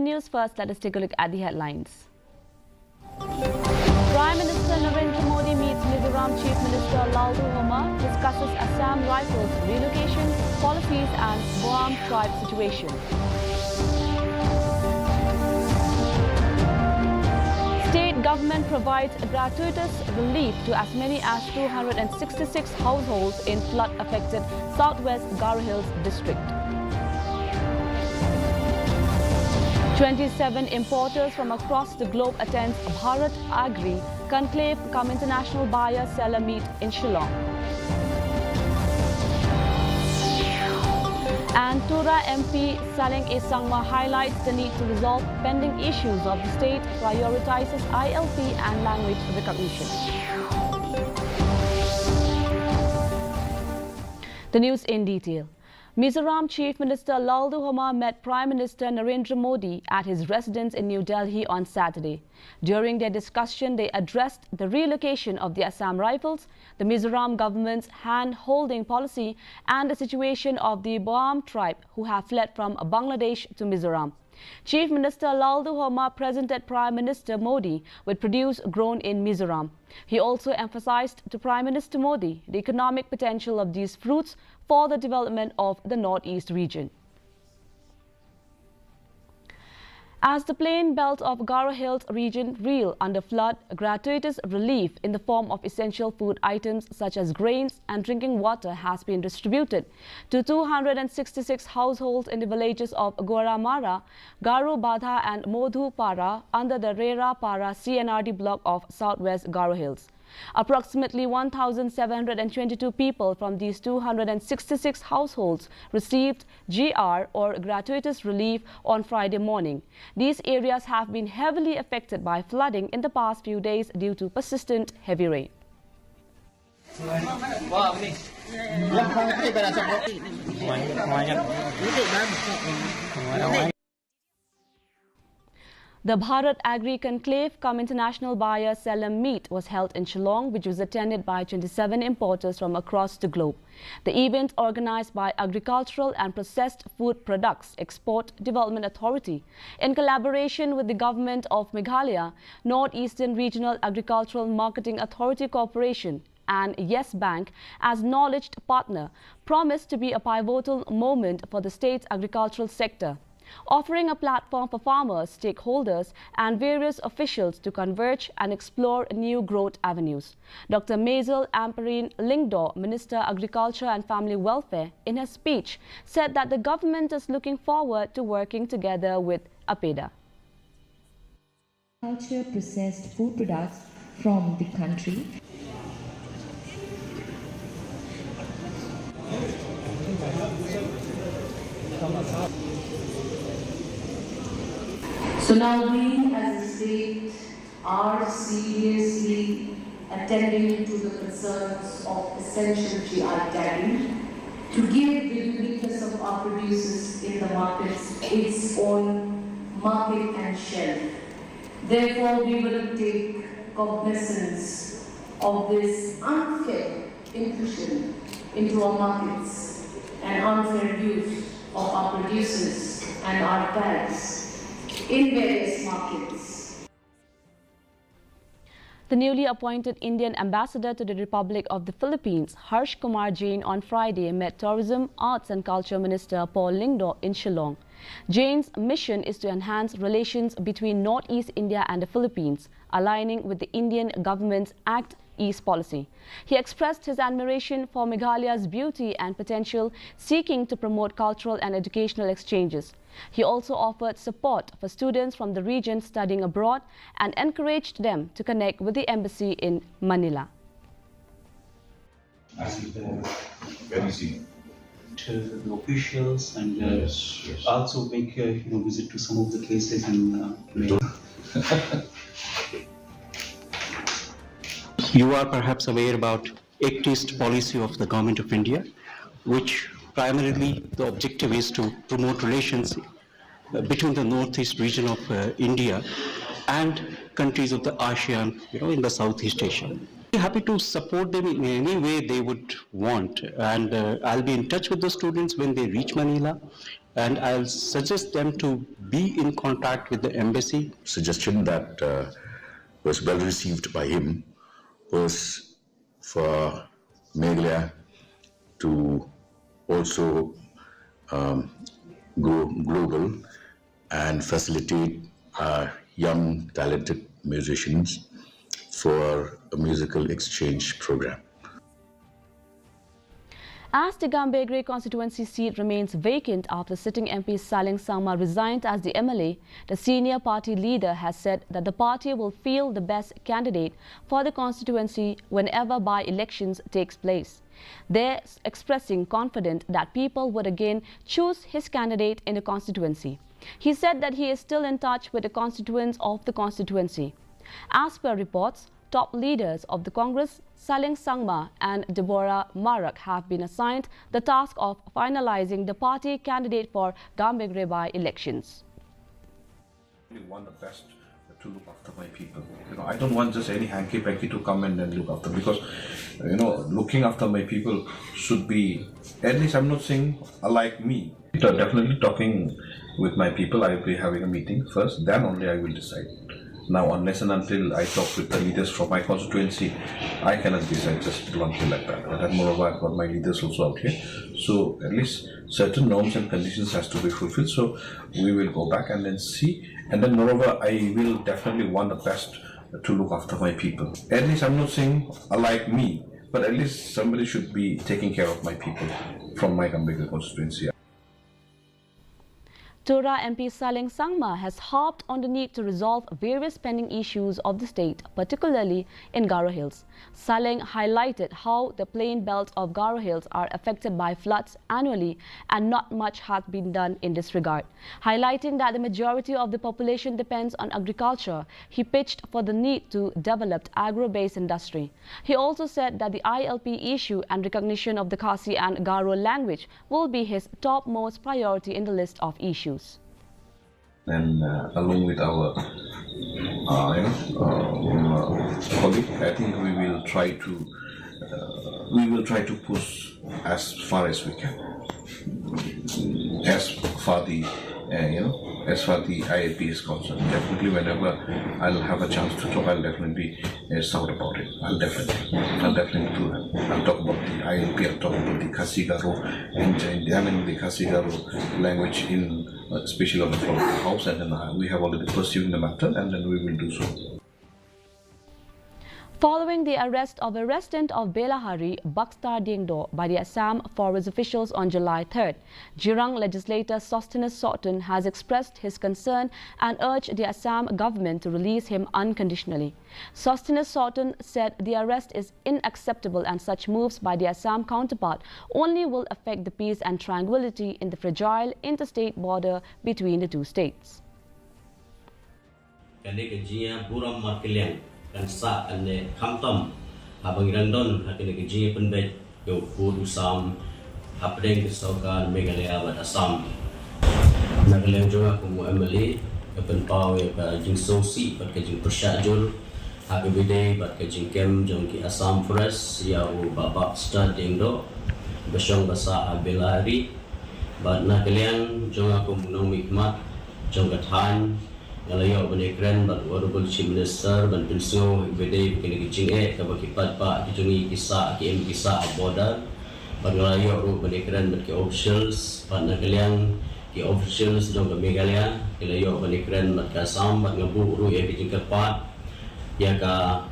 news. First, let us take a look at the headlines. Prime Minister Narendra Modi meets Mizoram Chief Minister Laldu Homa, discusses Assam Rifles relocation policies and Boam tribe situation. State government provides gratuitous relief to as many as 266 households in flood-affected Southwest Garo Hills district. 27 importers from across the globe attend Bharat Agri Conclave cum International Buyer-Seller Meet in Shillong. And Tura MP Saleng A. Sangma highlights the need to resolve pending issues of the state, prioritizes ILP and language recognition. The news in detail. Mizoram Chief Minister Laldu Homa met Prime Minister Narendra Modi at his residence in New Delhi on Saturday. During their discussion, they addressed the relocation of the Assam Rifles, the Mizoram government's hand-holding policy, and the situation of the Boam tribe who have fled from Bangladesh to Mizoram. Chief Minister Laldu Homa presented Prime Minister Modi with produce grown in Mizoram. He also emphasized to Prime Minister Modi the economic potential of these fruits for the development of the Northeast region. As the plain belt of Garo Hills region reel under flood, gratuitous relief in the form of essential food items such as grains and drinking water has been distributed to 266 households in the villages of Goramara, Garu Badha and Modhu Para under the Rera Para CNRD block of Southwest Garo Hills. Approximately 1,722 people from these 266 households received GR or gratuitous relief on Friday morning. These areas have been heavily affected by flooding in the past few days due to persistent heavy rain. The Bharat Agri Conclave cum International Buyer-Seller Meet was held in Shillong, which was attended by 27 importers from across the globe. The event, organized by Agricultural and Processed Food Products Export Development Authority, in collaboration with the Government of Meghalaya, Northeastern Regional Agricultural Marketing Authority Corporation, and Yes Bank as knowledge partner, promised to be a pivotal moment for the state's agricultural sector, offering a platform for farmers, stakeholders and various officials to converge and explore new growth avenues. Dr. Maisel Amperine Lingdo, Minister Agriculture and Family Welfare, in her speech said that the government is looking forward to working together with APEDA. Culture processed food products from the country. So now we as a state are seriously attending to the concerns of essential GI tagging to give the uniqueness of our producers in the markets its own market and shelf. Therefore, we will take cognizance of this unfair inclusion into our markets and unfair use of our producers and our tags in various markets. The newly appointed Indian ambassador to the Republic of the Philippines, Harsh Kumar Jain, on Friday met Tourism, Arts and Culture Minister Paul Lingdo in Shillong. Jain's mission is to enhance relations between Northeast India and the Philippines, aligning with the Indian government's Act East policy. He expressed his admiration for Meghalaya's beauty and potential, seeking to promote cultural and educational exchanges. He also offered support for students from the region studying abroad and encouraged them to connect with the embassy in Manila. Very soon. To the officials and also make visit to some of the places and You are perhaps aware about Act East policy of the Government of India, which primarily the objective is to promote relations between the Northeast region of India and countries of the ASEAN, in the Southeast Asia. We're happy to support them in any way they would want, and I'll be in touch with the students when they reach Manila, and I'll suggest them to be in contact with the embassy. Suggestion that was well received by him was for Meghalaya to also go global and facilitate young talented musicians for a musical exchange program. As the Gambegre constituency seat remains vacant after sitting MP Saling Sangma resigned as the MLA, the senior party leader has said that the party will field the best candidate for the constituency whenever by-elections takes place. They're expressing confidence that people would again choose his candidate in the constituency. He said that he is still in touch with the constituents of the constituency. As per reports, top leaders of the Congress, Saling Sangma and Deborah Marak, have been assigned the task of finalizing the party candidate for Gambegre by-elections. I want the best to look after my people. I don't want just any hanky-panky to come and then look after, because looking after my people should be, at least I'm not saying like me. Definitely talking with my people. I will be having a meeting first, then only I will decide. Now, unless and until I talk with the leaders from my constituency, I cannot decide just bluntly like that. And moreover, I've got my leaders also out here. So at least certain norms and conditions has to be fulfilled. So we will go back and then see. And then moreover, I will definitely want the best to look after my people. At least I'm not saying like me, but at least somebody should be taking care of my people from my Gambegre constituency. Tora MP Saling Sangma has harped on the need to resolve various pending issues of the state, particularly in Garo Hills. Saling highlighted how the plain belt of Garo Hills are affected by floods annually and not much has been done in this regard. Highlighting that the majority of the population depends on agriculture, he pitched for the need to develop agro-based industry. He also said that the ILP issue and recognition of the Khasi and Garo language will be his topmost priority in the list of issues. And along with our colleague, I think we will try to push as far as we can, as far the IAP is concerned. Definitely, whenever I'll have a chance to talk, I'll definitely shout about it. I'll definitely do that. I'll talk about the ILP. I'll talk about the Khasi Garo and the Khasi Garo language in especially on the floor of the house, and then we have already pursued the matter, and then we will do so. Following the arrest of a resident of Belahari, Bakstar Dingdo, by the Assam forest officials on July 3rd, Jirang legislator Sosthenes Sawtun has expressed his concern and urged the Assam government to release him unconditionally. Sosthenes Sawtun said the arrest is unacceptable and such moves by the Assam counterpart only will affect the peace and tranquility in the fragile interstate border between the two states. Kan sa kan kamtam habang randon hakin keji pendek yo kudu sam hapdeng kesokan Meghalaya bat Assam Meghalaya juga kumu emeli kepen pau ya ka jing sosi bat ka jing persyajul hakin bidai bat ka jing kem jong ki Assam Forest ya u babak studying do besong basa Belahari bat na kalian jong aku munong mikmat jong kathan ngalayo benekren bat honorable chief minister ban pinso bede kini kicing ka bakipat pa kijungi kisah ki kisah border ban ngalayo ru benekren bat ki officials ban nakalian ki officials jong Meghalaya kilayo benekren bat ka Assam bat ngabu ru ya kijing kepat ya ka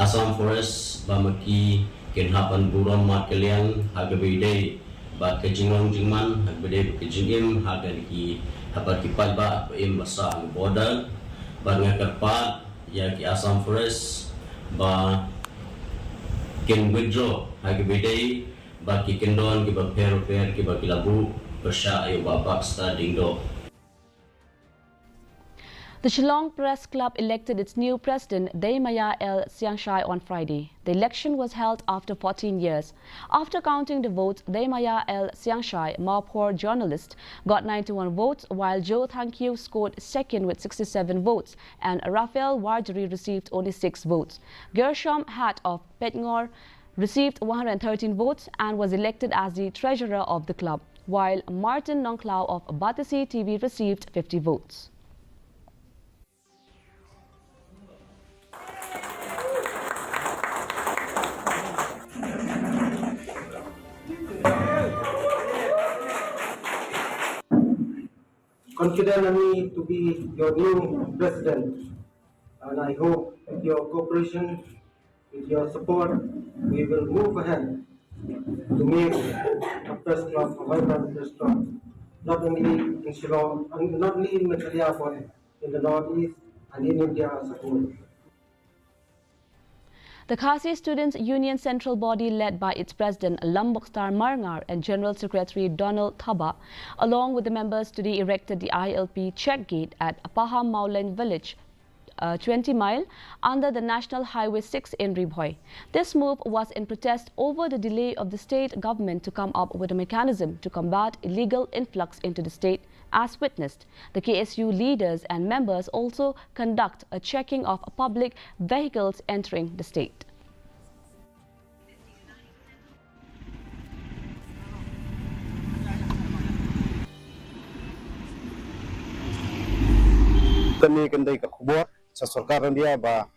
Assam Forest ba maki kenhapan buram mat kalian haga bede bat kejingong jingman haga bede kejingim haga ki dapat kipat ba im basa border ba ngakarpat ya ki Assam Forest ba ken withdraw hagi bidai ba ki kendon ki ba per ki ba kilabu bersya ayo babak studying do. The Shillong Press Club elected its new president, Daimaya L. Siangshai, on Friday. The election was held after 14 years. After counting the votes, Daimaya L. Siangshai, Maupur journalist, got 91 votes, while Joe Thankyu scored second with 67 votes, and Raphael Warjari received only 6 votes. Gershom Hat of Petngor received 113 votes and was elected as the treasurer of the club. while Martin Nongklau of Batasi TV received 50 votes. Consider me to be your new president, and I hope with your cooperation, with your support, we will move ahead to make a press club, a vibrant press club, not only in Shillong, and not only in Meghalaya, but in the Northeast and in India as a whole. The Khasi Students' Union Central Body, led by its president Lombok Star Marngar and General Secretary Donald Thaba, along with the members, today erected the ILP check gate at Paham Maulen village, 20 mile under the National Highway 6 in Ribhoi. This move was in protest over the delay of the state government to come up with a mechanism to combat illegal influx into the state. As witnessed, the KSU leaders and members also conduct a checking of public vehicles entering the state. Kami kendai ke kubur sesekarang dia ba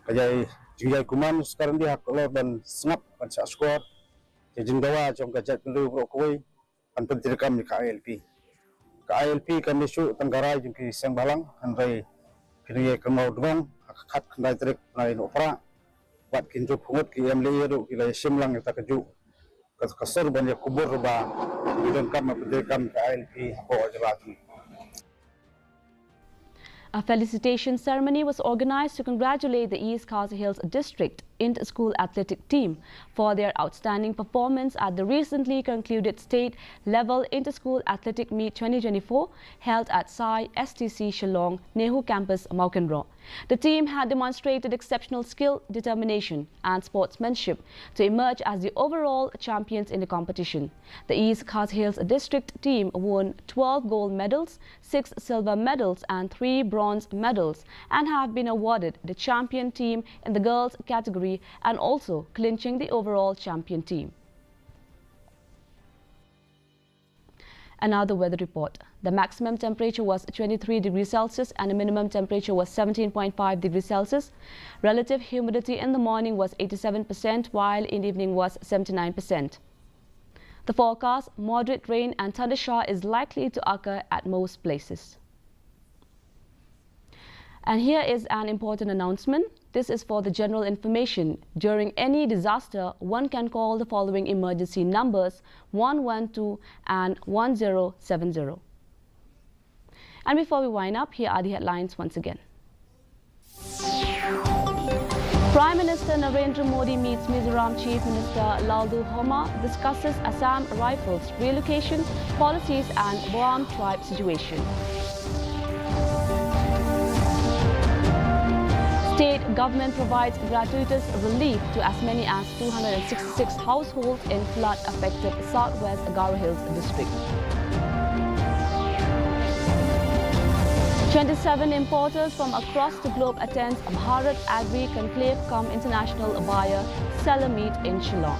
kajai jingai kuman sekarang dia kalau dan sengap kan sesuatu jadi gawa jom kajat dulu brokoi kan pentirkam di KLP. KLP kan isu Tenggarai jengki Seng Balang andai kini kemau dong kat kendai trik nai opera buat kinjo pungut ki MLA do ki simlang kita keju kasar banyak kubur ba bidon kam pentirkam KLP ko ajalati. A felicitation ceremony was organized to congratulate the East Khasi Hills District Inter-School Athletic Team for their outstanding performance at the recently concluded state-level Inter-School Athletic Meet 2024 held at Sai STC Shillong Nehu Campus, Maukenraw. The team had demonstrated exceptional skill, determination and sportsmanship to emerge as the overall champions in the competition. The East Khasi Hills District team won 12 gold medals, 6 silver medals and 3 bronze medals and have been awarded the champion team in the girls category and also clinching the overall champion team. Another weather report. The maximum temperature was 23 degrees Celsius and the minimum temperature was 17.5 degrees Celsius. Relative humidity in the morning was 87% while in the evening was 79%. The forecast, moderate rain and thundershower is likely to occur at most places. And here is an important announcement. This is for the general information. During any disaster, one can call the following emergency numbers 112 and 1070. And before we wind up, here are the headlines once again. Prime Minister Narendra Modi meets Mizoram Chief Minister Laldu Homa, discusses Assam Rifles relocation policies and Boam tribe situation. State government provides gratuitous relief to as many as 266 households in flood-affected Southwest Garo Hills district. 27 importers from across the globe attend Bharat Agri Conclave cum International Buyer Seller Meet in Shillong.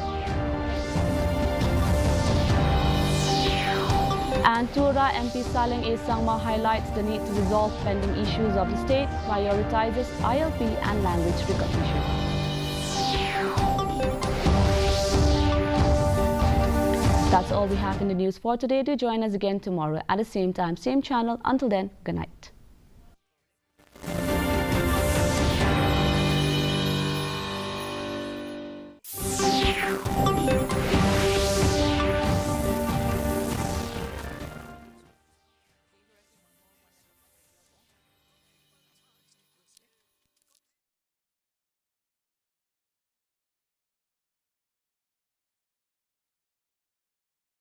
And Tura MP Saleng A. Sangma highlights the need to resolve pending issues of the state, prioritizes ILP and language recognition. That's all we have in the news for today. Do join us again tomorrow at the same time, same channel. Until then, good night.